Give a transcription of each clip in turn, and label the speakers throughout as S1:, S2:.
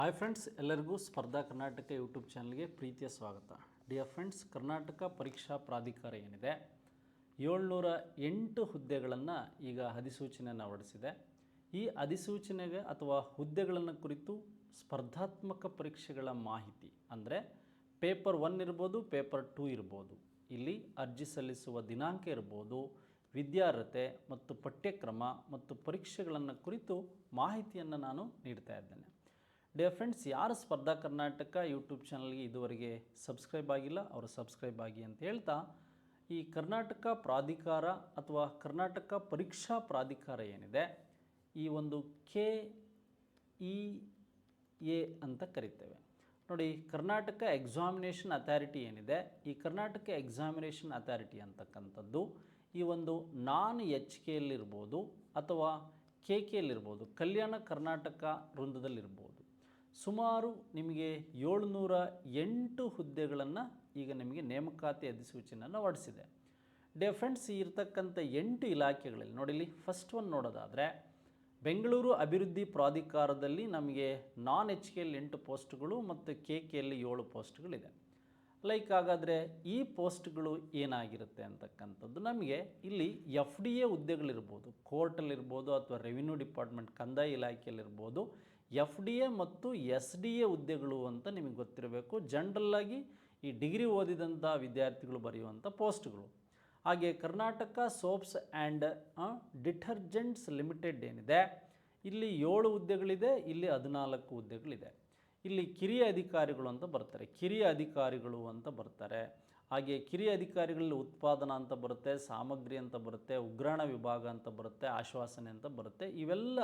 S1: Hi friends, ಎಲ್ಲರಿಗೂ ಸ್ಪರ್ಧಾ Karnataka YouTube ಚಾನಲ್ಗೆ ಪ್ರೀತಿಯ ಸ್ವಾಗತ. ಡಿಯರ್ ಫ್ರೆಂಡ್ಸ್, ಕರ್ನಾಟಕ ಪರೀಕ್ಷಾ ಪ್ರಾಧಿಕಾರ ಏನಿದೆ 708 ಹುದ್ದೆಗಳನ್ನು ಈಗ ಅಧಿಸೂಚನೆಯನ್ನು ಹೊರಡಿಸಿದೆ. ಈ ಅಧಿಸೂಚನೆಗೆ ಅಥವಾ ಹುದ್ದೆಗಳನ್ನು ಕುರಿತು ಸ್ಪರ್ಧಾತ್ಮಕ ಪರೀಕ್ಷೆಗಳ ಮಾಹಿತಿ ಅಂದರೆ ಪೇಪರ್ 1 ಇರ್ಬೋದು, ಪೇಪರ್ 2 ಇರ್ಬೋದು, ಇಲ್ಲಿ ಅರ್ಜಿ ಸಲ್ಲಿಸುವ ದಿನಾಂಕ ಇರ್ಬೋದು, ವಿದ್ಯಾರ್ಹತೆ ಮತ್ತು ಪಠ್ಯಕ್ರಮ ಮತ್ತು ಪರೀಕ್ಷೆಗಳನ್ನು ಕುರಿತು ಮಾಹಿತಿಯನ್ನು ನಾನು ನೀಡ್ತಾ ಇದ್ದೇನೆ. ಡಿಯರ್ ಫ್ರೆಂಡ್ಸ್, ಯಾರು ಸ್ಪರ್ಧಾ ಕರ್ನಾಟಕ ಯೂಟ್ಯೂಬ್ ಚಾನಲ್ಗೆ ಇದುವರೆಗೆ ಸಬ್ಸ್ಕ್ರೈಬ್ ಆಗಿಲ್ಲ ಅವರು ಸಬ್ಸ್ಕ್ರೈಬ್ ಆಗಿ ಅಂತ ಹೇಳ್ತಾ, ಈ ಕರ್ನಾಟಕ ಪ್ರಾಧಿಕಾರ ಅಥವಾ ಕರ್ನಾಟಕ ಪರೀಕ್ಷಾ ಪ್ರಾಧಿಕಾರ ಏನಿದೆ, ಈ ಒಂದು KEA ಅಂತ ಕರಿತೇವೆ ನೋಡಿ. ಕರ್ನಾಟಕ ಎಕ್ಸಾಮಿನೇಷನ್ ಅಥಾರಿಟಿ ಏನಿದೆ, ಈ ಕರ್ನಾಟಕ ಎಕ್ಸಾಮಿನೇಷನ್ ಅಥಾರಿಟಿ ಅಂತಕ್ಕಂಥದ್ದು ಈ ಒಂದು HKಯಲ್ಲಿರ್ಬೋದು ಅಥವಾ KKಯಲ್ಲಿರ್ಬೋದು, ಕಲ್ಯಾಣ ಕರ್ನಾಟಕ ವೃಂದದಲ್ಲಿರ್ಬೋದು, ಸುಮಾರು ನಿಮಗೆ 708 ಹುದ್ದೆಗಳನ್ನು ಈಗ ನಿಮಗೆ ನೇಮಕಾತಿ ಅಧಿಸೂಚನೆಯನ್ನು ಹೊರಡಿಸಿದೆ. ಡಿಯರ್ ಫ್ರೆಂಡ್ಸ್, ಇರತಕ್ಕಂಥ 8 ಇಲಾಖೆಗಳಲ್ಲಿ ನೋಡಿ, ಇಲ್ಲಿ ಫಸ್ಟ್ ಒನ್ ನೋಡೋದಾದರೆ ಬೆಂಗಳೂರು ಅಭಿವೃದ್ಧಿ ಪ್ರಾಧಿಕಾರದಲ್ಲಿ ನಮಗೆ HKಯಲ್ಲಿ 8 ಪೋಸ್ಟ್ಗಳು ಮತ್ತು KKಯಲ್ಲಿ 7 ಪೋಸ್ಟ್ಗಳಿದೆ. ಹಾಗಾದರೆ ಈ ಪೋಸ್ಟ್ಗಳು ಏನಾಗಿರುತ್ತೆ ಅಂತಕ್ಕಂಥದ್ದು, ನಮಗೆ ಇಲ್ಲಿ FDA ಹುದ್ದೆಗಳಿರ್ಬೋದು, ಕೋರ್ಟಲ್ಲಿರ್ಬೋದು ಅಥವಾ ರೆವಿನ್ಯೂ ಡಿಪಾರ್ಟ್ಮೆಂಟ್ ಕಂದಾಯ ಇಲಾಖೆಯಲ್ಲಿರ್ಬೋದು, FDA ಮತ್ತು SDA ಹುದ್ದೆಗಳು ಅಂತ ನಿಮಗೆ ಗೊತ್ತಿರಬೇಕು. ಜನರಲ್ಲಾಗಿ ಈ ಡಿಗ್ರಿ ಓದಿದಂಥ ವಿದ್ಯಾರ್ಥಿಗಳು ಬರೆಯುವಂಥ ಪೋಸ್ಟ್ಗಳು. ಹಾಗೆ Karnataka soaps and detergents limited ಏನಿದೆ, ಇಲ್ಲಿ 7 ಹುದ್ದೆಗಳಿದೆ, ಇಲ್ಲಿ 14 ಹುದ್ದೆಗಳಿದೆ. ಇಲ್ಲಿ ಕಿರಿಯ ಅಧಿಕಾರಿಗಳು ಅಂತ ಬರ್ತಾರೆ, ಕಿರಿಯ ಅಧಿಕಾರಿಗಳು ಅಂತ ಬರ್ತಾರೆ. ಹಾಗೆ ಕಿರಿಯ ಅಧಿಕಾರಿಗಳಲ್ಲಿ ಉತ್ಪಾದನಾ ಅಂತ ಬರುತ್ತೆ, ಸಾಮಗ್ರಿ ಅಂತ ಬರುತ್ತೆ, ಉಗ್ರಾಣ ವಿಭಾಗ ಅಂತ ಬರುತ್ತೆ, ಆಶ್ವಾಸನೆ ಅಂತ ಬರುತ್ತೆ. ಇವೆಲ್ಲ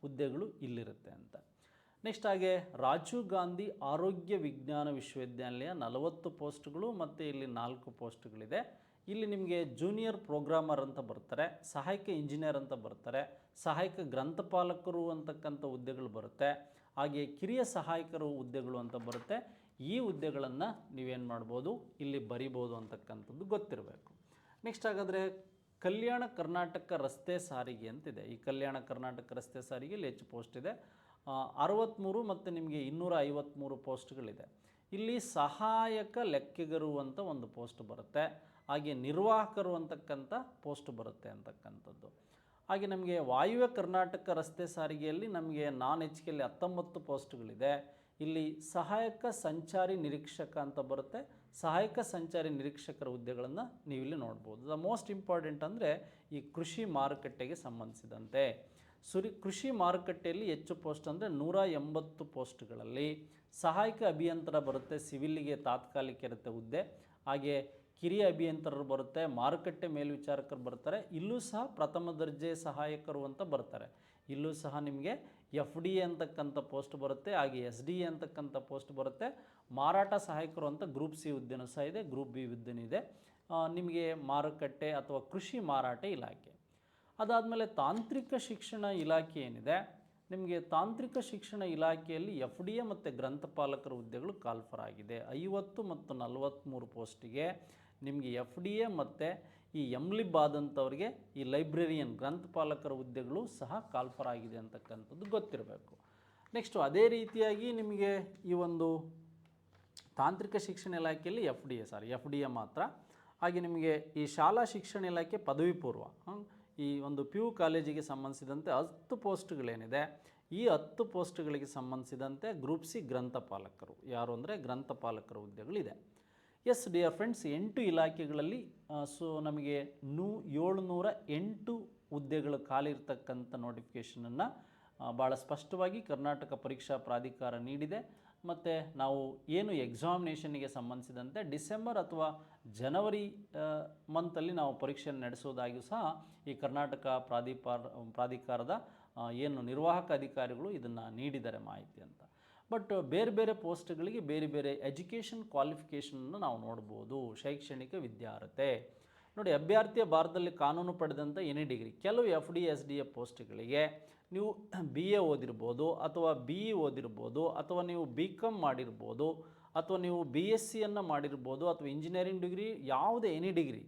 S1: ಹುದ್ದೆಗಳು ಇಲ್ಲಿರುತ್ತೆ ಅಂತ. ನೆಕ್ಸ್ಟ್ ಹಾಗೆ ರಾಜೀವ್ ಗಾಂಧಿ ಆರೋಗ್ಯ ವಿಜ್ಞಾನ ವಿಶ್ವವಿದ್ಯಾನಿಲಯ 40 ಪೋಸ್ಟ್ಗಳು ಮತ್ತು ಇಲ್ಲಿ 4 ಪೋಸ್ಟ್ಗಳಿದೆ. ಇಲ್ಲಿ ನಿಮಗೆ ಜೂನಿಯರ್ ಪ್ರೋಗ್ರಾಮರ್ ಅಂತ ಬರ್ತಾರೆ, ಸಹಾಯಕ ಇಂಜಿನಿಯರ್ ಅಂತ ಬರ್ತಾರೆ, ಸಹಾಯಕ ಗ್ರಂಥಪಾಲಕರು ಅಂತಕ್ಕಂಥ ಹುದ್ದೆಗಳು ಬರುತ್ತೆ. ಹಾಗೆ ಕಿರಿಯ ಸಹಾಯಕರು ಹುದ್ದೆಗಳು ಅಂತ ಬರುತ್ತೆ. ಈ ಹುದ್ದೆಗಳನ್ನು ನೀವೇನು ಮಾಡ್ಬೋದು, ಇಲ್ಲಿ ಬರಿಬೋದು ಅಂತಕ್ಕಂಥದ್ದು ಗೊತ್ತಿರಬೇಕು. ನೆಕ್ಸ್ಟ್ ಹಾಗಾದರೆ ಕಲ್ಯಾಣ ಕರ್ನಾಟಕ ರಸ್ತೆ ಸಾರಿಗೆ ಅಂತಿದೆ. ಈ ಕಲ್ಯಾಣ ಕರ್ನಾಟಕ ರಸ್ತೆ ಸಾರಿಗೆಯಲ್ಲಿ ಹೆಚ್ಚು ಪೋಸ್ಟ್ ಇದೆ, 63 ಮತ್ತು ನಿಮಗೆ 253 ಪೋಸ್ಟ್ಗಳಿದೆ. ಇಲ್ಲಿ ಸಹಾಯಕ ಲೆಕ್ಕಿಗರು ಅಂತ ಒಂದು ಪೋಸ್ಟ್ ಬರುತ್ತೆ, ಹಾಗೆ ನಿರ್ವಾಹಕರು ಅಂತಕ್ಕಂಥ ಪೋಸ್ಟ್ ಬರುತ್ತೆ ಅಂತಕ್ಕಂಥದ್ದು. ಹಾಗೆ ನಮಗೆ ವಾಯುವ್ಯ ಕರ್ನಾಟಕ ರಸ್ತೆ ಸಾರಿಗೆಯಲ್ಲಿ ನಮಗೆ HKಯಲ್ಲಿ 19 ಪೋಸ್ಟ್ಗಳಿದೆ. ಇಲ್ಲಿ ಸಹಾಯಕ ಸಂಚಾರಿ ನಿರೀಕ್ಷಕ ಅಂತ ಬರುತ್ತೆ, ಸಹಾಯಕ ಸಂಚಾರಿ ನಿರೀಕ್ಷಕರ ಹುದ್ದೆಗಳನ್ನು ನೀವಿಲ್ಲಿ ನೋಡ್ಬೋದು. ದ ಮೋಸ್ಟ್ ಇಂಪಾರ್ಟೆಂಟ್ ಅಂದರೆ ಈ ಕೃಷಿ ಮಾರುಕಟ್ಟೆಗೆ ಸಂಬಂಧಿಸಿದಂತೆ ಕೃಷಿ ಮಾರುಕಟ್ಟೆಯಲ್ಲಿ ಹೆಚ್ಚು ಪೋಸ್ಟ್ ಅಂದರೆ 180 ಪೋಸ್ಟ್ಗಳಲ್ಲಿ ಸಹಾಯಕ ಅಭಿಯಂತರ ಬರುತ್ತೆ, ಸಿವಿಲ್ಲಿಗೆ ತಾತ್ಕಾಲಿಕ ಇರುತ್ತೆ ಹುದ್ದೆ. ಹಾಗೆ ಕಿರಿಯ ಅಭಿಯಂತರರು ಬರುತ್ತೆ, ಮಾರುಕಟ್ಟೆ ಮೇಲ್ವಿಚಾರಕರು ಬರ್ತಾರೆ. ಇಲ್ಲೂ ಸಹ ಪ್ರಥಮ ದರ್ಜೆ ಸಹಾಯಕರು ಅಂತ ಬರ್ತಾರೆ. ಇಲ್ಲೂ ಸಹ ನಿಮಗೆ FDA ಅಂತಕ್ಕಂಥ ಪೋಸ್ಟ್ ಬರುತ್ತೆ, ಹಾಗೆ SDA ಅಂತಕ್ಕಂಥ ಪೋಸ್ಟ್ ಬರುತ್ತೆ. ಮಾರಾಟ ಸಹಾಯಕರು ಅಂತ ಗ್ರೂಪ್ C ಹುದ್ದೆನೂ ಸಹ ಇದೆ, ಗ್ರೂಪ್ B ಹುದ್ದೆನೂ ಇದೆ. ನಿಮಗೆ ಮಾರುಕಟ್ಟೆ ಅಥವಾ ಕೃಷಿ ಮಾರಾಟ ಇಲಾಖೆ. ಅದಾದಮೇಲೆ ತಾಂತ್ರಿಕ ಶಿಕ್ಷಣ ಇಲಾಖೆ ಏನಿದೆ, ನಿಮಗೆ ತಾಂತ್ರಿಕ ಶಿಕ್ಷಣ ಇಲಾಖೆಯಲ್ಲಿ FDA ಮತ್ತು ಗ್ರಂಥಪಾಲಕರ ಹುದ್ದೆಗಳು ಕಾಲ್ಫರ್ ಆಗಿದೆ. 50 ಮತ್ತು 43 ಪೋಸ್ಟಿಗೆ ನಿಮಗೆ FDA ಮತ್ತು ಈ MLib ಆದಂಥವ್ರಿಗೆ ಈ ಲೈಬ್ರರಿಯನ್ ಗ್ರಂಥಪಾಲಕರ ಹುದ್ದೆಗಳು ಸಹ ಕಾಲ್ಫರ್ ಆಗಿದೆ ಅಂತಕ್ಕಂಥದ್ದು ಗೊತ್ತಿರಬೇಕು. ನೆಕ್ಸ್ಟು ಅದೇ ರೀತಿಯಾಗಿ ನಿಮಗೆ ಈ ಒಂದು ತಾಂತ್ರಿಕ ಶಿಕ್ಷಣ ಇಲಾಖೆಯಲ್ಲಿ FDA ಮಾತ್ರ. ಹಾಗೆ ನಿಮಗೆ ಈ ಶಾಲಾ ಶಿಕ್ಷಣ ಇಲಾಖೆ ಪದವಿ ಪೂರ್ವ ಈ ಒಂದು PU ಕಾಲೇಜಿಗೆ ಸಂಬಂಧಿಸಿದಂತೆ 10 ಪೋಸ್ಟ್ಗಳೇನಿದೆ, ಈ 10 ಪೋಸ್ಟ್ಗಳಿಗೆ ಸಂಬಂಧಿಸಿದಂತೆ ಗ್ರೂಪ್ C ಗ್ರಂಥಪಾಲಕರು ಯಾರು ಅಂದರೆ ಗ್ರಂಥಪಾಲಕರ ಹುದ್ದೆಗಳಿದೆ. ಎಸ್ ಡಿಯರ್ ಫ್ರೆಂಡ್ಸ್, 8 ಇಲಾಖೆಗಳಲ್ಲಿ ನಮಗೆ 708 ಹುದ್ದೆಗಳು ಖಾಲಿ ಇರ್ತಕ್ಕಂಥ ನೋಟಿಫಿಕೇಷನನ್ನು ಭಾಳ ಸ್ಪಷ್ಟವಾಗಿ ಕರ್ನಾಟಕ ಪರೀಕ್ಷಾ ಪ್ರಾಧಿಕಾರ ನೀಡಿದೆ. ಮತ್ತು ನಾವು ಏನು ಎಕ್ಸಾಮಿನೇಷನ್ನಿಗೆ ಸಂಬಂಧಿಸಿದಂತೆ ಡಿಸೆಂಬರ್ ಅಥವಾ ಜನವರಿ ಮಂತಲ್ಲಿ ನಾವು ಪರೀಕ್ಷೆಯನ್ನು ನಡೆಸೋದಾಗಿಯೂ ಸಹ ಈ ಕರ್ನಾಟಕ ಪ್ರಾಧಿಕಾರದ ಏನು ನಿರ್ವಾಹಕ ಅಧಿಕಾರಿಗಳು ಇದನ್ನು ನೀಡಿದ್ದಾರೆ ಮಾಹಿತಿ ಅಂತ. ಬಟ್ ಬೇರೆ ಬೇರೆ ಪೋಸ್ಟ್ಗಳಿಗೆ ಬೇರೆ ಬೇರೆ ಎಜುಕೇಷನ್ ಕ್ವಾಲಿಫಿಕೇಷನನ್ನು ನಾವು ನೋಡ್ಬೋದು. ಶೈಕ್ಷಣಿಕ ವಿದ್ಯಾರ್ಹತೆ ನೋಡಿ, ಅಭ್ಯರ್ಥಿಯ ಭಾರತದಲ್ಲಿ ಕಾನೂನು ಪಡೆದಂಥ ಎನಿ ಡಿಗ್ರಿ, ಕೆಲವು FDA SDA ಪೋಸ್ಟ್ಗಳಿಗೆ ನೀವು BA ಓದಿರ್ಬೋದು ಅಥವಾ BE ಓದಿರ್ಬೋದು ಅಥವಾ ನೀವು BCom ಮಾಡಿರ್ಬೋದು ಅಥವಾ ನೀವು BScಯನ್ನು ಮಾಡಿರ್ಬೋದು ಅಥವಾ ಇಂಜಿನಿಯರಿಂಗ್ ಡಿಗ್ರಿ, ಯಾವುದೇ ಎನಿ ಡಿಗ್ರಿ,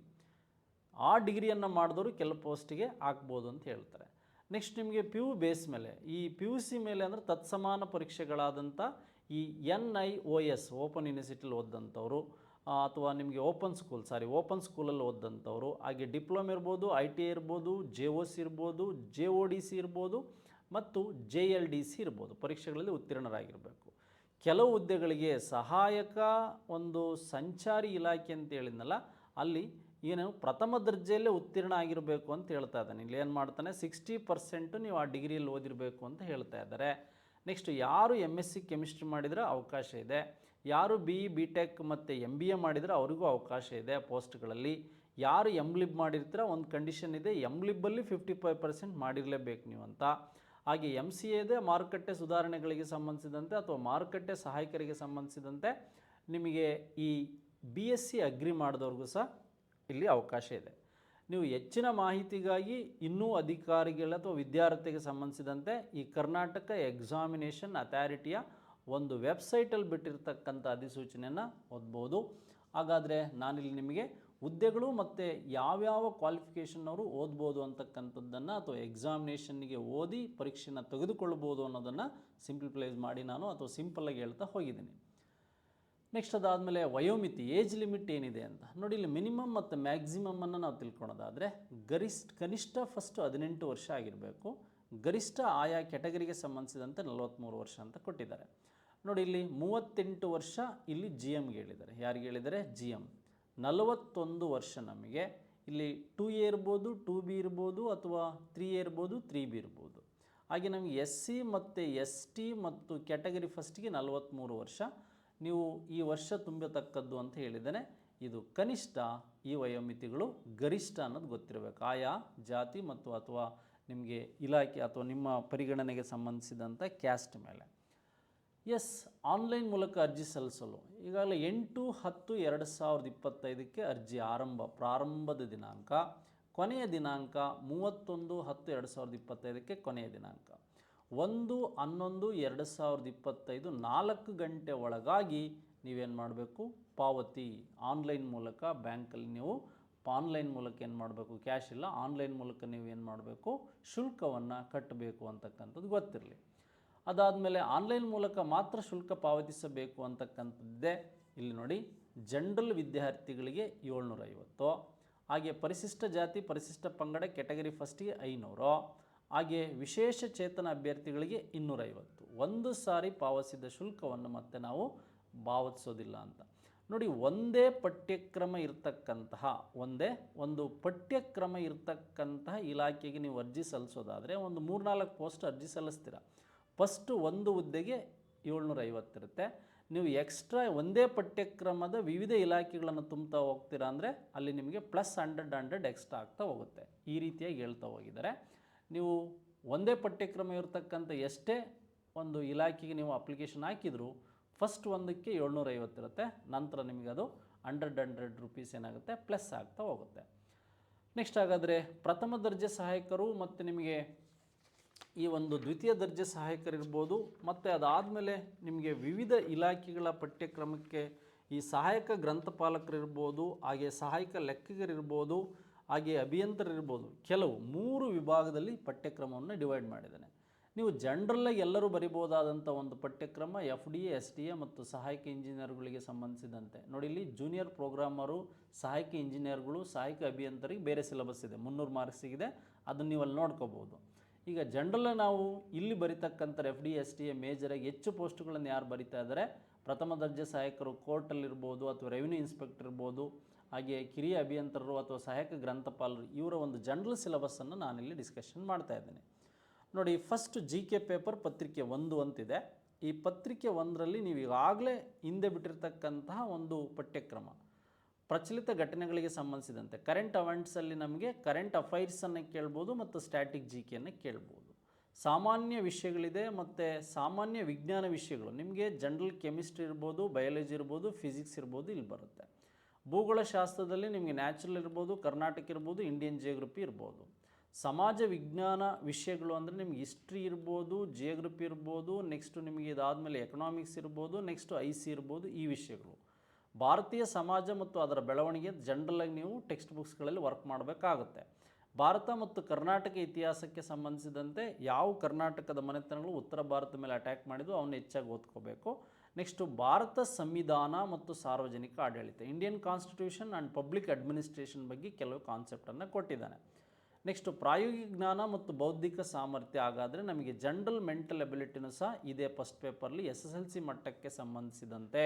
S1: ಆ ಡಿಗ್ರಿಯನ್ನು ಮಾಡಿದವರು ಕೆಲವು ಪೋಸ್ಟಿಗೆ ಹಾಕ್ಬೋದು ಅಂತ ಹೇಳ್ತಾರೆ. ನೆಕ್ಸ್ಟ್ ನಿಮಗೆ ಪಿ ಯು ಬೇಸ್ ಮೇಲೆ, ಈ ಪಿ ಯು ಸಿ ಮೇಲೆ ಅಂದರೆ ತತ್ಸಮಾನ ಪರೀಕ್ಷೆಗಳಾದಂಥ ಈ NIOS ಓಪನ್ ಯೂನಿವರ್ಸಿಟಿಲಿ ಓದಂಥವ್ರು, ಅಥವಾ ನಿಮಗೆ ಓಪನ್ ಸ್ಕೂಲಲ್ಲಿ ಓದಂಥವ್ರು, ಹಾಗೆ ಡಿಪ್ಲೊಮಾ ಇರ್ಬೋದು, ITI ಇರ್ಬೋದು, JOC ಇರ್ಬೋದು, JODC ಇರ್ಬೋದು ಮತ್ತು JLDC ಇರ್ಬೋದು, ಪರೀಕ್ಷೆಗಳಲ್ಲಿ ಉತ್ತೀರ್ಣರಾಗಿರಬೇಕು. ಕೆಲವು ಹುದ್ದೆಗಳಿಗೆ ಸಹಾಯಕ ಒಂದು ಸಂಚಾರಿ ಇಲಾಖೆ ಅಂತ ಹೇಳಿದ್ನಲ್ಲ, ಅಲ್ಲಿ ಏನು ಪ್ರಥಮ ದರ್ಜೆಯಲ್ಲೇ ಉತ್ತೀರ್ಣ ಆಗಿರಬೇಕು ಅಂತ ಹೇಳ್ತಾ ಇದ್ದಾನೆ. ಇಲ್ಲಿ ಏನು ಮಾಡ್ತಾನೆ, 60% ನೀವು ಆ ಡಿಗ್ರಿಯಲ್ಲಿ ಓದಿರಬೇಕು ಅಂತ ಹೇಳ್ತಾ ಇದ್ದಾರೆ. ನೆಕ್ಸ್ಟ್ ಯಾರು MSc ಕೆಮಿಸ್ಟ್ರಿ ಮಾಡಿದರೆ ಅವಕಾಶ ಇದೆ, ಯಾರು BE BTech ಮತ್ತು MBA ಮಾಡಿದರೆ ಅವ್ರಿಗೂ ಅವಕಾಶ ಇದೆ ಪೋಸ್ಟ್ಗಳಲ್ಲಿ. ಯಾರು MLib ಮಾಡಿರ್ತೀರ ಒಂದು ಕಂಡೀಷನ್ ಇದೆ, MLibಲ್ಲಿ 55% ಮಾಡಿರಲೇಬೇಕು ನೀವು ಅಂತ. ಹಾಗೆ MCA ಇದೆ, ಮಾರುಕಟ್ಟೆ ಸುಧಾರಣೆಗಳಿಗೆ ಸಂಬಂಧಿಸಿದಂತೆ ಅಥವಾ ಮಾರುಕಟ್ಟೆ ಸಹಾಯಕರಿಗೆ ಸಂಬಂಧಿಸಿದಂತೆ ನಿಮಗೆ ಈ BSc ಅಗ್ರಿ ಮಾಡಿದವ್ರಿಗೂ ಸಹ ಇಲ್ಲಿ ಅವಕಾಶ ಇದೆ. ನೀವು ಹೆಚ್ಚಿನ ಮಾಹಿತಿಗಾಗಿ ಇನ್ನೂ ಅಧಿಕಾರಿಗಳ ಅಥವಾ ವಿದ್ಯಾರ್ಥಿಗೆ ಸಂಬಂಧಿಸಿದಂತೆ ಈ ಕರ್ನಾಟಕ ಎಕ್ಸಾಮಿನೇಷನ್ ಅಥಾರಿಟಿಯ ಒಂದು ವೆಬ್ಸೈಟಲ್ಲಿ ಬಿಟ್ಟಿರ್ತಕ್ಕಂಥ ಅಧಿಸೂಚನೆಯನ್ನು ಓದ್ಬೋದು. ಹಾಗಾದರೆ ನಾನಿಲ್ಲಿ ನಿಮಗೆ ಹುದ್ದೆಗಳು ಮತ್ತು ಯಾವ್ಯಾವ ಕ್ವಾಲಿಫಿಕೇಷನ್ನವರು ಓದ್ಬೋದು ಅಂತಕ್ಕಂಥದ್ದನ್ನು ಅಥವಾ ಎಕ್ಸಾಮಿನೇಷನ್ನಿಗೆ ಓದಿ ಪರೀಕ್ಷೆಯನ್ನು ತೆಗೆದುಕೊಳ್ಬೋದು ಅನ್ನೋದನ್ನು ಸಿಂಪ್ಲಿಫೈಸ್ ಮಾಡಿ ನಾನು ಅಥವಾ ಸಿಂಪಲ್ಲಾಗಿ ಹೇಳ್ತಾ ಹೋಗಿದ್ದೀನಿ. ನೆಕ್ಸ್ಟ್ ಅದಾದಮೇಲೆ ವಯೋಮಿತಿ, ಏಜ್ ಲಿಮಿಟ್ ಏನಿದೆ ಅಂತ ನೋಡಿ. ಇಲ್ಲಿ ಮಿನಿಮಮ್ ಮತ್ತು ಮ್ಯಾಕ್ಸಿಮಮ್ಮನ್ನು ನಾವು ತಿಳ್ಕೊಳೋದಾದರೆ ಕನಿಷ್ಠ ಫಸ್ಟು 18 ವರ್ಷ ಆಗಿರಬೇಕು, ಗರಿಷ್ಠ ಆಯಾ ಕೆಟಗರಿಗೆ ಸಂಬಂಧಿಸಿದಂತೆ 43 ವರ್ಷ ಅಂತ ಕೊಟ್ಟಿದ್ದಾರೆ. ನೋಡಿ ಇಲ್ಲಿ 38 ವರ್ಷ ಇಲ್ಲಿ GMಗೆ ಹೇಳಿದ್ದಾರೆ. ಯಾರಿಗೆ ಹೇಳಿದ್ದಾರೆ? GM. 41 ವರ್ಷ ನಮಗೆ ಇಲ್ಲಿ 2A ಇರ್ಬೋದು, 2B ಇರ್ಬೋದು, ಅಥವಾ 3A ಇರ್ಬೋದು, 3B ಇರ್ಬೋದು. ಹಾಗೆ ನಮಗೆ SC ಮತ್ತು ST ಮತ್ತು ಕ್ಯಾಟಗರಿ ಫಸ್ಟಿಗೆ 43 ವರ್ಷ ನೀವು ಈ ವರ್ಷ ತುಂಬತಕ್ಕದ್ದು ಅಂತ ಹೇಳಿದ್ದೇನೆ. ಇದು ಕನಿಷ್ಠ, ಈ ವಯೋಮಿತಿಗಳು ಗರಿಷ್ಠ ಅನ್ನೋದು ಗೊತ್ತಿರಬೇಕು ಆಯಾ ಜಾತಿ ಮತ್ತು ಅಥವಾ ನಿಮಗೆ ಇಲಾಖೆ ಅಥವಾ ನಿಮ್ಮ ಪರಿಗಣನೆಗೆ ಸಂಬಂಧಿಸಿದಂಥ ಕ್ಯಾಸ್ಟ್ ಮೇಲೆ. ಆನ್ಲೈನ್ ಮೂಲಕ ಅರ್ಜಿ ಸಲ್ಲಿಸಲು ಈಗಾಗಲೇ 8/10/2025 ಅರ್ಜಿ ಪ್ರಾರಂಭದ ದಿನಾಂಕ, ಕೊನೆಯ ದಿನಾಂಕ 31/10/2025 ಕೊನೆಯ ದಿನಾಂಕ. 1/11/2025 4 ಗಂಟೆ ಒಳಗಾಗಿ ನೀವೇನು ಮಾಡಬೇಕು, ಪಾವತಿ ಆನ್ಲೈನ್ ಮೂಲಕ ಬ್ಯಾಂಕಲ್ಲಿ ನೀವು ಆನ್ಲೈನ್ ಮೂಲಕ ಏನು ಮಾಡಬೇಕು, ಕ್ಯಾಶ್ ಇಲ್ಲ, ಆನ್ಲೈನ್ ಮೂಲಕ ನೀವು ಏನು ಮಾಡಬೇಕು, ಶುಲ್ಕವನ್ನು ಕಟ್ಟಬೇಕು ಅಂತಕ್ಕಂಥದ್ದು ಗೊತ್ತಿರಲಿ. ಅದಾದಮೇಲೆ ಆನ್ಲೈನ್ ಮೂಲಕ ಮಾತ್ರ ಶುಲ್ಕ ಪಾವತಿಸಬೇಕು ಅಂತಕ್ಕಂಥದ್ದೇ. ಇಲ್ಲಿ ನೋಡಿ, ಜನರಲ್ ವಿದ್ಯಾರ್ಥಿಗಳಿಗೆ 750, ಹಾಗೆ ಪರಿಶಿಷ್ಟ ಜಾತಿ ಪರಿಶಿಷ್ಟ ಪಂಗಡ ಕೆಟಗರಿ ಫಸ್ಟಿಗೆ 500, ಹಾಗೆ ವಿಶೇಷ ಚೇತನ ಅಭ್ಯರ್ಥಿಗಳಿಗೆ 250. ಒಂದು ಸಾರಿ ಪಾವತಿಸಿದ ಶುಲ್ಕವನ್ನು ಮತ್ತೆ ನಾವು ಪಾವತಿಸೋದಿಲ್ಲ ಅಂತ ನೋಡಿ. ಒಂದೇ ಪಠ್ಯಕ್ರಮ ಇರತಕ್ಕಂತಹ ಒಂದು ಪಠ್ಯಕ್ರಮ ಇರತಕ್ಕಂತಹ ಇಲಾಖೆಗೆ ನೀವು ಅರ್ಜಿ ಸಲ್ಲಿಸೋದಾದರೆ ಒಂದು 3-4 ಪೋಸ್ಟ್ ಅರ್ಜಿ ಸಲ್ಲಿಸ್ತೀರ. ಫಸ್ಟು ಒಂದು ಹುದ್ದೆಗೆ 750 ಇರುತ್ತೆ. ನೀವು ಎಕ್ಸ್ಟ್ರಾ ಒಂದೇ ಪಠ್ಯಕ್ರಮದ ವಿವಿಧ ಇಲಾಖೆಗಳನ್ನು ತುಂಬ್ತಾ ಹೋಗ್ತೀರಾ ಅಂದರೆ ಅಲ್ಲಿ ನಿಮಗೆ +100 ಎಕ್ಸ್ಟ್ರಾ ಆಗ್ತಾ ಹೋಗುತ್ತೆ. ಈ ರೀತಿಯಾಗಿ ಹೇಳ್ತಾ ಹೋಗಿದ್ದಾರೆ. ನೀವು ಒಂದೇ ಪಠ್ಯಕ್ರಮ ಇರತಕ್ಕಂಥ ಎಷ್ಟೇ ಒಂದು ಇಲಾಖೆಗೆ ನೀವು ಅಪ್ಲಿಕೇಶನ್ ಹಾಕಿದರೂ ಫಸ್ಟ್ ಒಂದಕ್ಕೆ 750 ಇರುತ್ತೆ, ನಂತರ ನಿಮಗೆ ಅದು 100 ರೂಪೀಸ್ ಏನಾಗುತ್ತೆ ಪ್ಲಸ್ ಆಗ್ತಾ ಹೋಗುತ್ತೆ. ನೆಕ್ಸ್ಟ್ ಹಾಗಾದರೆ ಪ್ರಥಮ ದರ್ಜೆ ಸಹಾಯಕರು ಮತ್ತು ನಿಮಗೆ ಈ ಒಂದು ದ್ವಿತೀಯ ದರ್ಜೆ ಸಹಾಯಕರಿರ್ಬೋದು, ಮತ್ತು ಅದಾದಮೇಲೆ ನಿಮಗೆ ವಿವಿಧ ಇಲಾಖೆಗಳ ಪಠ್ಯಕ್ರಮಕ್ಕೆ ಈ ಸಹಾಯಕ ಗ್ರಂಥಪಾಲಕರಿರ್ಬೋದು, ಹಾಗೆ ಸಹಾಯಕ ಲೆಕ್ಕಿಗರಿರ್ಬೋದು, ಹಾಗೆ ಅಭಿಯಂತರಿರ್ಬೋದು. ಕೆಲವು 3 ವಿಭಾಗದಲ್ಲಿ ಪಠ್ಯಕ್ರಮವನ್ನು ಡಿವೈಡ್ ಮಾಡಿದ್ದಾನೆ. ನೀವು ಜನರಲ್ಲಾಗಿ ಎಲ್ಲರೂ ಬರಿಬೋದಾದಂಥ ಒಂದು ಪಠ್ಯಕ್ರಮ FDA, SDA ಮತ್ತು ಸಹಾಯಕ ಇಂಜಿನಿಯರ್ಗಳಿಗೆ ಸಂಬಂಧಿಸಿದಂತೆ. ನೋಡಿ, ಇಲ್ಲಿ ಜೂನಿಯರ್ ಪ್ರೋಗ್ರಾಮರು, ಸಹಾಯಕ ಇಂಜಿನಿಯರ್ಗಳು, ಸಹಾಯಕ ಅಭಿಯಂತರಿಗೆ ಬೇರೆ ಸಿಲೆಬಸ್ ಇದೆ, 300 ಮಾರ್ಕ್ಸಿಗಿದೆ, ಅದನ್ನು ನೀವು ಅಲ್ಲಿ ನೋಡ್ಕೋಬೋದು. ಈಗ ಜನರಲ್ ನಾವು ಇಲ್ಲಿ ಬರಿತಕ್ಕಂಥ FDA, SDA ಮೇಜರಾಗಿ ಹೆಚ್ಚು ಪೋಸ್ಟ್ಗಳನ್ನು ಯಾರು ಬರಿತಾ ಇದ್ದಾರೆ, ಪ್ರಥಮ ದರ್ಜೆ ಸಹಾಯಕರು ಕೋರ್ಟಲ್ಲಿರ್ಬೋದು ಅಥವಾ ರೆವಿನ್ಯೂ ಇನ್ಸ್ಪೆಕ್ಟರ್ ಇರ್ಬೋದು, ಹಾಗೆ ಕಿರಿಯ ಅಭಿಯಂತರರು ಅಥವಾ ಸಹಾಯಕ ಗ್ರಂಥಪಾಲರು, ಇವರ ಒಂದು ಜನರಲ್ ಸಿಲೆಬಸ್ಸನ್ನು ನಾನಿಲ್ಲಿ ಡಿಸ್ಕಷನ್ ಮಾಡ್ತಾ ಇದ್ದೇನೆ. ನೋಡಿ, ಫಸ್ಟ್ GK ಪೇಪರ್ ಪತ್ರಿಕೆ 1 ಅಂತಿದೆ. ಈ ಪತ್ರಿಕೆ 1ರಲ್ಲಿ ನೀವು ಈಗಾಗಲೇ ಹಿಂದೆ ಬಿಟ್ಟಿರ್ತಕ್ಕಂತಹ ಒಂದು ಪಠ್ಯಕ್ರಮ ಪ್ರಚಲಿತ ಘಟನೆಗಳಿಗೆ ಸಂಬಂಧಿಸಿದಂತೆ ಕರೆಂಟ್ ಅವೆಂಟ್ಸಲ್ಲಿ ನಮಗೆ ಕರೆಂಟ್ ಅಫೈರ್ಸನ್ನು ಕೇಳ್ಬೋದು ಮತ್ತು ಸ್ಟ್ಯಾಟಿಕ್ GKಯನ್ನು ಕೇಳ್ಬೋದು. ಸಾಮಾನ್ಯ ವಿಷಯಗಳಿದೆ ಮತ್ತು ಸಾಮಾನ್ಯ ವಿಜ್ಞಾನ ವಿಷಯಗಳು ನಿಮಗೆ ಜನರಲ್ ಕೆಮಿಸ್ಟ್ರಿ ಇರ್ಬೋದು, ಬಯಾಲಜಿ ಇರ್ಬೋದು, ಫಿಸಿಕ್ಸ್ ಇರ್ಬೋದು, ಇಲ್ಲಿ ಬರುತ್ತೆ. ಭೂಗೋಳಶಾಸ್ತ್ರದಲ್ಲಿ ನಿಮಗೆ ನ್ಯಾಚುರಲ್ ಇರ್ಬೋದು, ಕರ್ನಾಟಕ ಇರ್ಬೋದು, ಇಂಡಿಯನ್ ಜಿಯೋಗ್ರಫಿ ಇರ್ಬೋದು. ಸಮಾಜ ವಿಜ್ಞಾನ ವಿಷಯಗಳು ಅಂದರೆ ನಿಮಗೆ ಹಿಸ್ಟ್ರಿ ಇರ್ಬೋದು, ಜಿಯೋಗ್ರಫಿ ಇರ್ಬೋದು, ನೆಕ್ಸ್ಟು ನಿಮಗೆ ಇದಾದಮೇಲೆ ಎಕನಾಮಿಕ್ಸ್ ಇರ್ಬೋದು, ನೆಕ್ಸ್ಟು IC ಇರ್ಬೋದು. ಈ ವಿಷಯಗಳು ಭಾರತೀಯ ಸಮಾಜ ಮತ್ತು ಅದರ ಬೆಳವಣಿಗೆ ಜನರಲಾಗಿ ನೀವು ಟೆಕ್ಸ್ಟ್ ಬುಕ್ಸ್ಗಳಲ್ಲಿ ವರ್ಕ್ ಮಾಡಬೇಕಾಗುತ್ತೆ. ಭಾರತ ಮತ್ತು ಕರ್ನಾಟಕ ಇತಿಹಾಸಕ್ಕೆ ಸಂಬಂಧಿಸಿದಂತೆ ಯಾವ ಕರ್ನಾಟಕದ ಮನೆತನಗಳು ಉತ್ತರ ಭಾರತದ ಮೇಲೆ ಅಟ್ಯಾಕ್ ಮಾಡಿದ್ವು ಅವನ್ನ ಹೆಚ್ಚಾಗಿ ಓದ್ಕೋಬೇಕು. ನೆಕ್ಸ್ಟು ಭಾರತ ಸಂವಿಧಾನ ಮತ್ತು ಸಾರ್ವಜನಿಕ ಆಡಳಿತ, Indian constitution and public administration ಬಗ್ಗೆ ಕೆಲವು ಕಾನ್ಸೆಪ್ಟನ್ನು ಕೊಟ್ಟಿದ್ದಾನೆ. ನೆಕ್ಸ್ಟು ಪ್ರಾಯೋಗಿಕ ಜ್ಞಾನ ಮತ್ತು ಬೌದ್ಧಿಕ ಸಾಮರ್ಥ್ಯ, ಹಾಗಾದರೆ ನಮಗೆ ಜನರಲ್ ಮೆಂಟಲ್ ಎಬಿಲಿಟಿನೂ ಸಹ ಇದೆ ಫಸ್ಟ್ ಪೇಪರ್ಲಿ SSLC ಮಟ್ಟಕ್ಕೆ ಸಂಬಂಧಿಸಿದಂತೆ.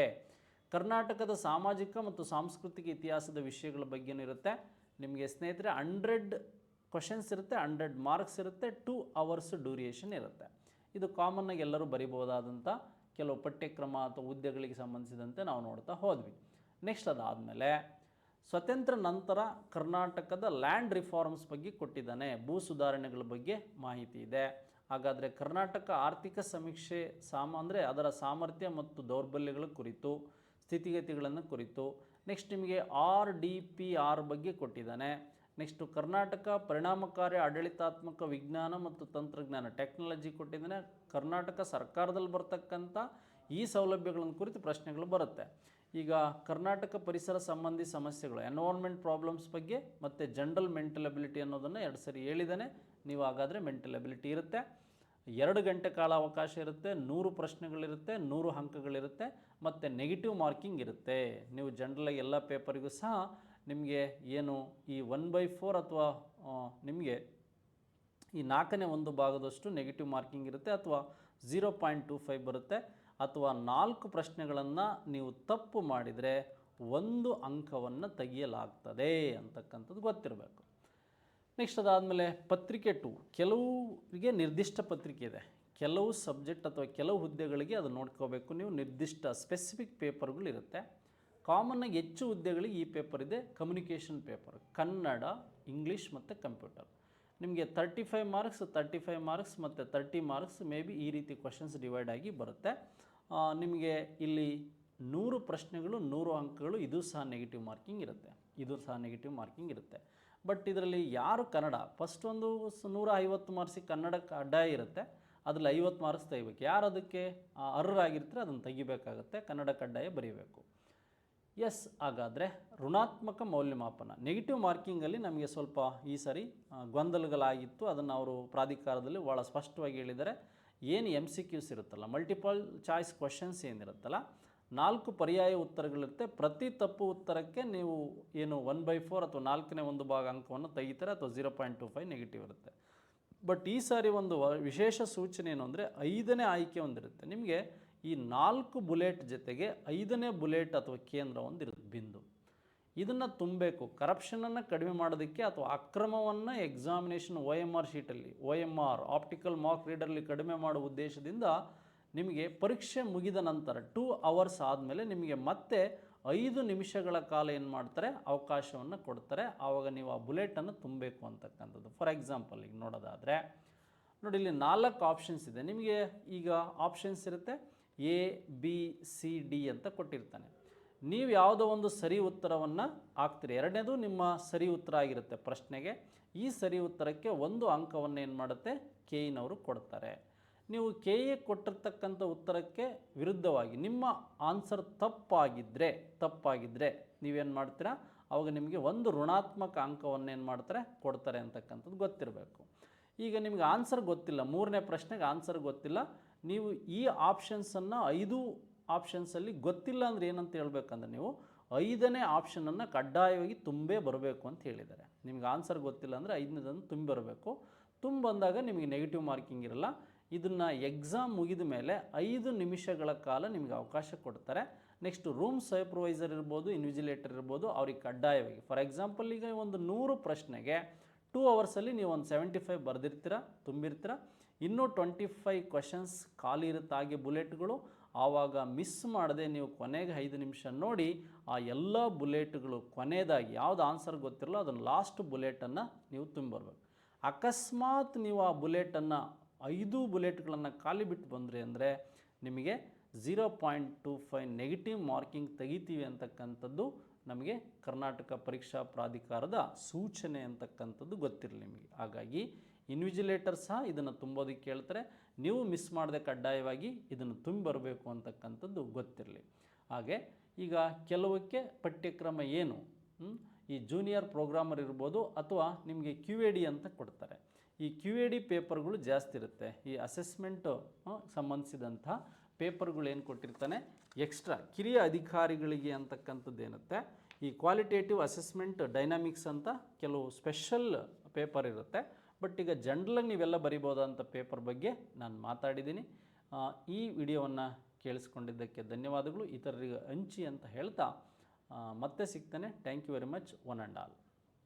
S1: ಕರ್ನಾಟಕದ ಸಾಮಾಜಿಕ ಮತ್ತು ಸಾಂಸ್ಕೃತಿಕ ಇತಿಹಾಸದ ವಿಷಯಗಳ ಬಗ್ಗೆನೂ ಇರುತ್ತೆ. ನಿಮಗೆ ಸ್ನೇಹಿತರೆ 100 ಕ್ವಶನ್ಸ್ ಇರುತ್ತೆ, 100 ಮಾರ್ಕ್ಸ್ ಇರುತ್ತೆ, 2 ಅವರ್ಸ್ ಡ್ಯೂರೇಷನ್ ಇರುತ್ತೆ. ಇದು ಕಾಮನ್ನಾಗಿ ಎಲ್ಲರೂ ಬರಿಬೋದಾದಂಥ ಕೆಲವು ಪಠ್ಯಕ್ರಮ ಅಥವಾ ಹುದ್ದೆಗಳಿಗೆ ಸಂಬಂಧಿಸಿದಂತೆ ನಾವು ನೋಡ್ತಾ ಹೋದ್ವಿ. ನೆಕ್ಸ್ಟ್ ಅದಾದಮೇಲೆ ಸ್ವತಂತ್ರ ನಂತರ ಕರ್ನಾಟಕದ ಲ್ಯಾಂಡ್ ರಿಫಾರ್ಮ್ಸ್ ಬಗ್ಗೆ ಕೊಟ್ಟಿದ್ದಾನೆ, ಭೂ ಸುಧಾರಣೆಗಳ ಬಗ್ಗೆ ಮಾಹಿತಿ ಇದೆ. ಹಾಗಾದರೆ ಕರ್ನಾಟಕ ಆರ್ಥಿಕ ಸಮೀಕ್ಷೆ ಅಂದರೆ ಅದರ ಸಾಮರ್ಥ್ಯ ಮತ್ತು ದೌರ್ಬಲ್ಯಗಳ ಕುರಿತು, ಸ್ಥಿತಿಗತಿಗಳನ್ನು ಕುರಿತು. ನೆಕ್ಸ್ಟ್ ನಿಮಗೆ RDPR ಬಗ್ಗೆ ಕೊಟ್ಟಿದ್ದಾನೆ. ನೆಕ್ಸ್ಟು ಕರ್ನಾಟಕ ಪರಿಣಾಮಕಾರಿ ಆಡಳಿತಾತ್ಮಕ ವಿಜ್ಞಾನ ಮತ್ತು ತಂತ್ರಜ್ಞಾನ ಟೆಕ್ನಾಲಜಿ ಕೊಟ್ಟಿದ್ದಾನೆ. ಕರ್ನಾಟಕ ಸರ್ಕಾರದಲ್ಲಿ ಬರ್ತಕ್ಕಂಥ ಈ ಸೌಲಭ್ಯಗಳನ್ನು ಕುರಿತು ಪ್ರಶ್ನೆಗಳು ಬರುತ್ತೆ. ಈಗ ಕರ್ನಾಟಕ ಪರಿಸರ ಸಂಬಂಧಿ ಸಮಸ್ಯೆಗಳು, ಎನ್ವೈರ್ನ್ಮೆಂಟ್ ಪ್ರಾಬ್ಲಮ್ಸ್ ಬಗ್ಗೆ ಮತ್ತು ಜನರಲ್ ಮೆಂಟಲ್ ಎಬಿಲಿಟಿ ಅನ್ನೋದನ್ನು 2 ಸರಿ ಹೇಳಿದ್ದಾನೆ. ನೀವು ಹಾಗಾದರೆ ಮೆಂಟಲ್ ಎಬಿಲಿಟಿ ಇರುತ್ತೆ. 2 ಗಂಟೆ ಕಾಲ ಅವಕಾಶ ಇರುತ್ತೆ, 100 ಪ್ರಶ್ನೆಗಳಿರುತ್ತೆ, 100 ಅಂಕಗಳಿರುತ್ತೆ ಮತ್ತು ನೆಗೆಟಿವ್ ಮಾರ್ಕಿಂಗ್ ಇರುತ್ತೆ. ನೀವು ಜನರಲಾಗಿ ಎಲ್ಲ ಪೇಪರಿಗೂ ಸಹ ನಿಮಗೆ ಏನು ಈ 1/4 ಅಥವಾ ನಿಮಗೆ ಈ 4ನೇ 1 ಭಾಗದಷ್ಟು ನೆಗೆಟಿವ್ ಮಾರ್ಕಿಂಗ್ ಇರುತ್ತೆ, ಅಥವಾ 0.25 ಬರುತ್ತೆ, ಅಥವಾ 4 ಪ್ರಶ್ನೆಗಳನ್ನು ನೀವು ತಪ್ಪು ಮಾಡಿದರೆ 1 ಅಂಕವನ್ನು ತೆಗೆಯಲಾಗ್ತದೆ ಅಂತಕ್ಕಂಥದ್ದು ಗೊತ್ತಿರಬೇಕು. ನೆಕ್ಸ್ಟ್ ಅದಾದಮೇಲೆ ಪತ್ರಿಕೆ 2, ಕೆಲವರಿಗೆ ನಿರ್ದಿಷ್ಟ ಪತ್ರಿಕೆ ಇದೆ, ಕೆಲವು ಸಬ್ಜೆಕ್ಟ್ ಅಥವಾ ಕೆಲವು ಹುದ್ದೆಗಳಿಗೆ ಅದು ನೋಡ್ಕೋಬೇಕು ನೀವು. ನಿರ್ದಿಷ್ಟ ಸ್ಪೆಸಿಫಿಕ್ ಪೇಪರ್ಗಳಿರುತ್ತೆ. ಕಾಮನ್ನಾಗಿ ಹೆಚ್ಚು ಹುದ್ದೆಗಳಿಗೆ ಈ ಪೇಪರ್ ಇದೆ, ಕಮ್ಯುನಿಕೇಷನ್ ಪೇಪರ್, ಕನ್ನಡ, ಇಂಗ್ಲೀಷ್ ಮತ್ತು ಕಂಪ್ಯೂಟರ್. ನಿಮಗೆ 35 ಮಾರ್ಕ್ಸ್ 35 ಮಾರ್ಕ್ಸ್ ಮತ್ತು 30 ಮಾರ್ಕ್ಸ್ ಮೇ ಬಿ ಈ ರೀತಿ ಕ್ವಶನ್ಸ್ ಡಿವೈಡ್ ಆಗಿ ಬರುತ್ತೆ. ನಿಮಗೆ ಇಲ್ಲಿ 100 ಪ್ರಶ್ನೆಗಳು 100 ಅಂಕಗಳು, ಇದು ಸಹ ನೆಗೆಟಿವ್ ಮಾರ್ಕಿಂಗ್ ಇರುತ್ತೆ. ಬಟ್ ಇದರಲ್ಲಿ ಯಾರು ಕನ್ನಡ ಫಸ್ಟ್ ಒಂದು 150 ಮಾರ್ಕ್ಸಿಗೆ ಕನ್ನಡ ಕಡ್ಡಾಯ ಇರುತ್ತೆ, ಅದರಲ್ಲಿ 50 ಮಾರ್ಕ್ಸ್ ತೆಗಿಬೇಕು. ಯಾರು ಅದಕ್ಕೆ ಅರ್ಹರಾಗಿರ್ತಾರೆ ಅದನ್ನು ತೆಗಿಬೇಕಾಗುತ್ತೆ, ಕನ್ನಡ ಕಡ್ಡಾಯ ಬರೀಬೇಕು. ಎಸ್, ಹಾಗಾದರೆ ಋಣಾತ್ಮಕ ಮೌಲ್ಯಮಾಪನ ನೆಗೆಟಿವ್ ಮಾರ್ಕಿಂಗಲ್ಲಿ ನಮಗೆ ಸ್ವಲ್ಪ ಈ ಸರಿ ಗೊಂದಲಗಳಾಗಿತ್ತು. ಅದನ್ನು ಅವರು ಪ್ರಾಧಿಕಾರದಲ್ಲಿ ಭಾಳ ಸ್ಪಷ್ಟವಾಗಿ ಹೇಳಿದ್ದಾರೆ. ಏನು MCQs ಇರುತ್ತಲ್ಲ, ಮಲ್ಟಿಪಲ್ ಚಾಯ್ಸ್ ಕ್ವಶನ್ಸ್ ಏನಿರುತ್ತಲ್ಲ, 4 ಪರ್ಯಾಯ ಉತ್ತರಗಳಿರುತ್ತೆ. ಪ್ರತಿ ತಪ್ಪು ಉತ್ತರಕ್ಕೆ ನೀವು ಏನು 1/4 ಅಥವಾ 4ನೇ 1 ಭಾಗ ಅಂಕವನ್ನು ತೆಗಿತಾರೆ, ಅಥವಾ 0.25 ನೆಗೆಟಿವ್ ಇರುತ್ತೆ. ಬಟ್ ಈ ಸಾರಿ ಒಂದು ವಿಶೇಷ ಸೂಚನೆ ಏನು ಅಂದರೆ 5ನೇ ಆಯ್ಕೆ ಒಂದಿರುತ್ತೆ. ನಿಮಗೆ ಈ 4 ಬುಲೆಟ್ ಜೊತೆಗೆ 5ನೇ ಬುಲೆಟ್ ಅಥವಾ ಕೇಂದ್ರ ಒಂದಿರುತ್ತೆ, ಬಿಂದು. ಇದನ್ನು ತುಂಬಬೇಕು ಕರಪ್ಷನನ್ನು ಕಡಿಮೆ ಮಾಡೋದಕ್ಕೆ, ಅಥವಾ ಅಕ್ರಮವನ್ನು ಎಕ್ಸಾಮಿನೇಷನ್ OMR ಶೀಟಲ್ಲಿ, OMR ಆಪ್ಟಿಕಲ್ ಮಾರ್ಕ್ ರೀಡರ್ಲಿ ಕಡಿಮೆ ಮಾಡುವ ಉದ್ದೇಶದಿಂದ ನಿಮಗೆ ಪರೀಕ್ಷೆ ಮುಗಿದ ನಂತರ 2 ಅವರ್ಸ್ ಆದಮೇಲೆ ನಿಮಗೆ ಮತ್ತೆ 5 ನಿಮಿಷಗಳ ಕಾಲ ಏನು ಮಾಡ್ತಾರೆ, ಅವಕಾಶವನ್ನು ಕೊಡ್ತಾರೆ. ಆವಾಗ ನೀವು ಆ ಬುಲೆಟನ್ನು ತುಂಬಬೇಕು ಅಂತಕ್ಕಂಥದ್ದು. ಫಾರ್ ಎಕ್ಸಾಂಪಲ್ ಈಗ ನೋಡೋದಾದರೆ ನೋಡಿ, ಇಲ್ಲಿ 4 ಆಪ್ಷನ್ಸ್ ಇದೆ. ನಿಮಗೆ ಈಗ ಆಪ್ಷನ್ಸ್ ಇರುತ್ತೆ ABCD ಅಂತ ಕೊಟ್ಟಿರ್ತಾನೆ. ನೀವು ಯಾವುದೋ ಒಂದು ಸರಿ ಉತ್ತರವನ್ನು ಹಾಕ್ತೀರಿ, 2ನೇದು ನಿಮ್ಮ ಸರಿ ಉತ್ತರ ಆಗಿರುತ್ತೆ ಪ್ರಶ್ನೆಗೆ. ಈ ಸರಿ ಉತ್ತರಕ್ಕೆ 1 ಅಂಕವನ್ನು ಏನು ಮಾಡುತ್ತೆ, KEನವರು ಕೊಡ್ತಾರೆ. ನೀವು KE ಕೊಟ್ಟಿರ್ತಕ್ಕಂಥ ಉತ್ತರಕ್ಕೆ ವಿರುದ್ಧವಾಗಿ ನಿಮ್ಮ ಆನ್ಸರ್ ತಪ್ಪಾಗಿದ್ದರೆ ನೀವೇನು ಮಾಡ್ತೀರಾ, ಆವಾಗ ನಿಮಗೆ 1 ಋಣಾತ್ಮಕ ಅಂಕವನ್ನು ಏನು ಮಾಡ್ತಾರೆ, ಕೊಡ್ತಾರೆ ಅಂತಕ್ಕಂಥದ್ದು ಗೊತ್ತಿರಬೇಕು. ಈಗ ನಿಮಗೆ ಆನ್ಸರ್ ಗೊತ್ತಿಲ್ಲ, 3ನೇ ಪ್ರಶ್ನೆಗೆ ಆನ್ಸರ್ ಗೊತ್ತಿಲ್ಲ, ನೀವು ಈ ಆಪ್ಷನ್ಸನ್ನು 5 ಆಪ್ಷನ್ಸಲ್ಲಿ ಗೊತ್ತಿಲ್ಲ ಅಂದರೆ ಏನಂತ ಹೇಳ್ಬೇಕಂದ್ರೆ ನೀವು 5ನೇ ಆಪ್ಷನನ್ನು ಕಡ್ಡಾಯವಾಗಿ ತುಂಬೇ ಬರಬೇಕು ಅಂತ ಹೇಳಿದ್ದಾರೆ. ನಿಮಗೆ ಆನ್ಸರ್ ಗೊತ್ತಿಲ್ಲ ಅಂದರೆ 5ನೇದನ್ನು ತುಂಬಿ ಬರಬೇಕು. ಬಂದಾಗ ನಿಮಗೆ ನೆಗೆಟಿವ್ ಮಾರ್ಕಿಂಗ್ ಇರಲ್ಲ. ಇದನ್ನು ಎಕ್ಸಾಮ್ ಮುಗಿದ ಮೇಲೆ 5 ನಿಮಿಷಗಳ ಕಾಲ ನಿಮಗೆ ಅವಕಾಶ ಕೊಡ್ತಾರೆ. ನೆಕ್ಸ್ಟ್ ರೂಮ್ ಸೂಪರ್ವೈಸರ್ ಇರ್ಬೋದು, ಇನ್ವಿಜಿಲೇಟರ್ ಇರ್ಬೋದು, ಅವ್ರಿಗೆ ಕಡ್ಡಾಯವಾಗಿ ಫಾರ್ ಎಕ್ಸಾಂಪಲ್ ಈಗ ಒಂದು 100 ಪ್ರಶ್ನೆಗೆ 2 ಅವರ್ಸಲ್ಲಿ ನೀವು ಒಂದು 75 ಬರೆದಿರ್ತೀರ, ತುಂಬಿರ್ತೀರ. ಇನ್ನೂ 25 ಕ್ವಶನ್ಸ್ ಖಾಲಿ ಇರುತ್ತೆ ಹಾಗೆ ಬುಲೆಟ್ಗಳು. ಆವಾಗ ಮಿಸ್ ಮಾಡದೆ ನೀವು ಕೊನೆಗೆ 5 ನಿಮಿಷ ನೋಡಿ ಆ ಎಲ್ಲ ಬುಲೆಟ್ಗಳು ಕೊನೆಯದಾಗಿ ಯಾವುದು ಆನ್ಸರ್ ಗೊತ್ತಿರಲ್ಲ ಅದನ್ನು ಲಾಸ್ಟ್ ಬುಲೆಟನ್ನು ನೀವು ತುಂಬಿರಬೇಕು. ಅಕಸ್ಮಾತ್ ನೀವು ಆ ಬುಲೆಟನ್ನು 5 ಬುಲೆಟ್ಗಳನ್ನು ಖಾಲಿ ಬಿಟ್ಟು ಬಂದ್ರಿ ಅಂದರೆ ನಿಮಗೆ 0.25 ನೆಗೆಟಿವ್ ಮಾರ್ಕಿಂಗ್ ತೆಗಿತೀವಿ ಅಂತಕ್ಕಂಥದ್ದು ನಮಗೆ ಕರ್ನಾಟಕ ಪರೀಕ್ಷಾ ಪ್ರಾಧಿಕಾರದ ಸೂಚನೆ ಅಂತಕ್ಕಂಥದ್ದು ಗೊತ್ತಿರಲಿ ನಿಮಗೆ. ಹಾಗಾಗಿ ಇನ್ವಿಜಿಲೇಟರ್ ಸಹ ಇದನ್ನು ತುಂಬೋದಕ್ಕೆ ಹೇಳ್ತಾರೆ. ನೀವು ಮಿಸ್ ಮಾಡದೆ ಕಡ್ಡಾಯವಾಗಿ ಇದನ್ನು ತುಂಬಿ ಬರಬೇಕು ಅಂತಕ್ಕಂಥದ್ದು ಗೊತ್ತಿರಲಿ. ಹಾಗೆ ಈಗ ಕೆಲವಕ್ಕೆ ಪಠ್ಯಕ್ರಮ ಏನು, ಈ ಜೂನಿಯರ್ ಪ್ರೋಗ್ರಾಮರ್ ಇರ್ಬೋದು ಅಥವಾ ನಿಮಗೆ ಕ್ಯೂ ಎ ಡಿ ಅಂತ ಕೊಡ್ತಾರೆ. ಈ ಕ್ಯೂ ಎ ಡಿ ಪೇಪರ್ಗಳು ಜಾಸ್ತಿ ಇರುತ್ತೆ. ಈ ಅಸೆಸ್ಮೆಂಟು ಸಂಬಂಧಿಸಿದಂಥ ಪೇಪರ್ಗಳು ಏನು ಕೊಟ್ಟಿರ್ತಾನೆ ಎಕ್ಸ್ಟ್ರಾ ಕಿರಿಯ ಅಧಿಕಾರಿಗಳಿಗೆ ಅಂತಕ್ಕಂಥದ್ದು ಏನುತ್ತೆ, ಈ ಕ್ವಾಲಿಟೇಟಿವ್ ಅಸೆಸ್ಮೆಂಟ್ ಡೈನಾಮಿಕ್ಸ್ ಅಂತ ಕೆಲವು ಸ್ಪೆಷಲ್ ಪೇಪರ್ ಇರುತ್ತೆ. ಬಟ್ ಈಗ ಜನರಲಾಗಿ ನೀವೆಲ್ಲ ಬರಿಬೋದಂಥ ಪೇಪರ್ ಬಗ್ಗೆ ನಾನು ಮಾತಾಡಿದ್ದೀನಿ. ಈ ವಿಡಿಯೋವನ್ನು ಕೇಳಿಸ್ಕೊಂಡಿದ್ದಕ್ಕೆ ಧನ್ಯವಾದಗಳು. ಇತರರಿಗೆ ಹಂಚಿ ಅಂತ ಹೇಳ್ತಾ ಮತ್ತೆ ಸಿಗ್ತಾನೆ. Thank you very much one and all.